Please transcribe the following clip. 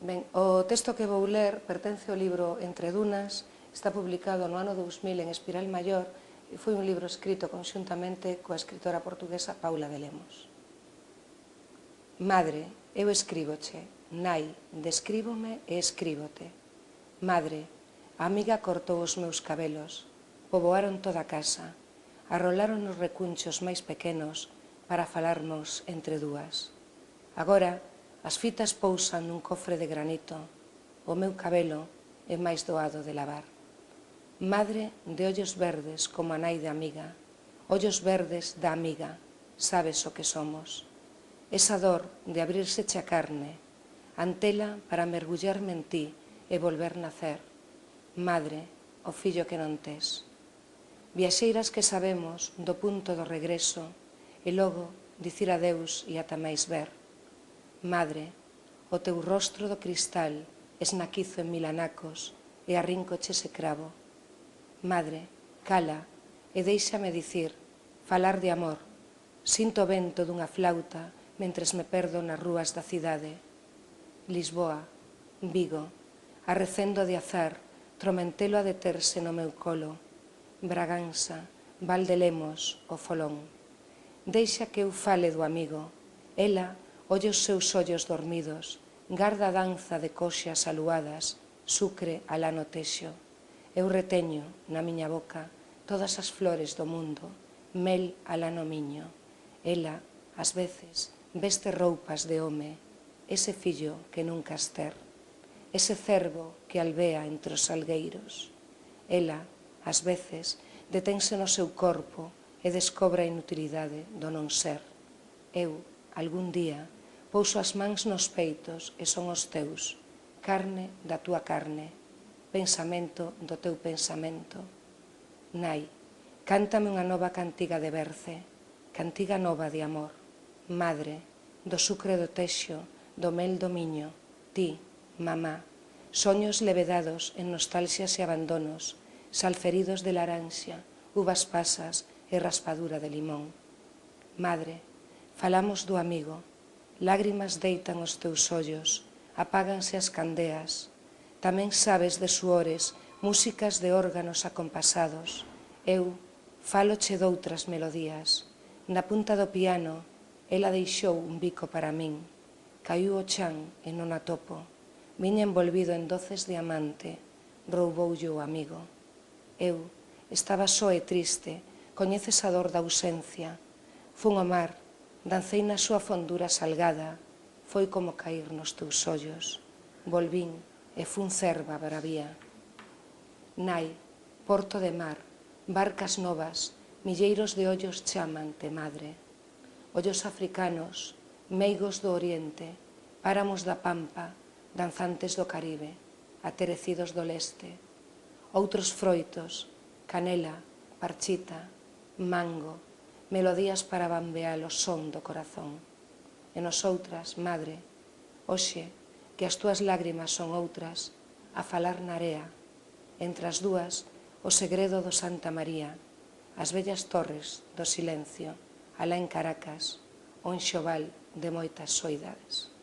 Ben, o texto que vou ler pertence ao libro Entre Dunas, está publicado no ano 2000 en Espiral Maior e foi un libro escrito conxuntamente coa escritora portuguesa Paula de Lemos. Madre, eu escríboche, nai, descríbome e escríbote. Madre, a amiga cortou os meus cabelos, poboaron toda a casa, arrolaron os recunchos máis pequenos para falarmos entre dúas. Agora, as fitas pousan nun cofre de granito, o meu cabelo é máis doado de lavar. Madre de ollos verdes como a nai de amiga, ollos verdes da amiga, sabes o que somos. Esa dor de abrirseche a carne, antela para mergullarme en ti e volver nacer. Madre, o fillo que non tes. Viaxeiras que sabemos do punto do regreso e logo dicir adeus e ata máis ver. Madre, o teu rostro do cristal esnaquizo en milanacos e arrincoche ese cravo. Madre, cala e déixame dicir, falar de amor. Sinto o vento dunha flauta mentres me perdo nas rúas da cidade. Lisboa, Vigo, arrecendo de azar, Tromentelo a deterse no meu colo. Braganza, Val de Lemos, o Folón. Deixa que eu fale do amigo. Ela olle os seus ollos dormidos, garda a danza de coxas aluadas, sucre alá no texo. Eu reteño na miña boca todas as flores do mundo, mel alá no miño. Ela, ás veces, veste roupas de home, ese fillo que nunca has ter, ese cervo que albea entre os salgueiros. Ela, ás veces, detense no seu corpo e descobre a inutilidade do non ser. Eu, algún día, pouso as mans nos peitos e son os teus, carne da túa carne, pensamento do teu pensamento. Nai, cántame unha nova cantiga de berce, cantiga nova de amor. Madre, do sucre do texo, do mel do miño, ti, mamá, soños levedados en nostalxias e abandonos, salferidos de laranxa, uvas pasas e raspadura de limón. Madre, falamos do amigo, lágrimas deitan os teus ollos, apáganse as candeas. Tamén sabes de suores, músicas de órganos acompasados. Eu faloche doutras melodías. Na punta do piano, ela deixou un bico para min. Caiu o chan e non a topo. Viña envolvido en doces diamante, rouboulle o amigo. Eu estaba só e triste, coñeces a dor da ausencia. Fun ao mar, dancei na súa fondura salgada, foi como cair nos teus ollos. Volvín e fun cerva bravía. Nai, porto de mar, barcas novas, milleiros de ollos chamante, madre. Ollos africanos, meigos do oriente, páramos da pampa, danzantes do Caribe, aterecidos do leste. Outros froitos, canela, parchita, mango, melodías para bambear o son do corazón. E nosoutras, madre, hoxe, que as túas lágrimas son outras, a falar na area, entre as dúas, o segredo do Santa María, as vellas torres do silencio, alá en Caracas, o enxoval de moitas soidades.